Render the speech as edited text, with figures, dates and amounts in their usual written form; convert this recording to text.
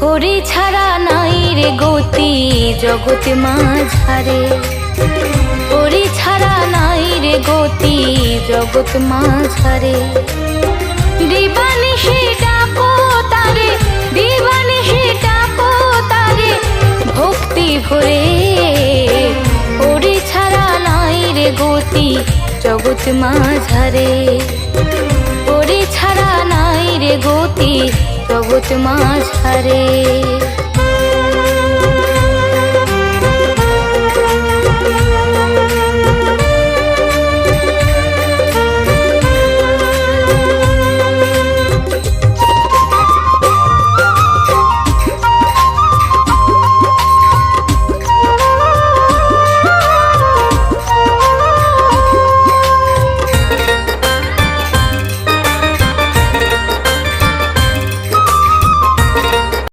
হরি ছাড়া নাই রে গতি জগৎ মাঝারে, হরি ছাড়া নাই রে গতি জগৎ মাঝারে। দিবানিশি ডাকো তারে, দিবানিশি ডাকো তারে ভক্তি ভরে, হরি ছাড়া নাই রে গতি জগৎ মাঝারে, হরি ছাড়া নাই রে গতি জগৎ মাঝারে।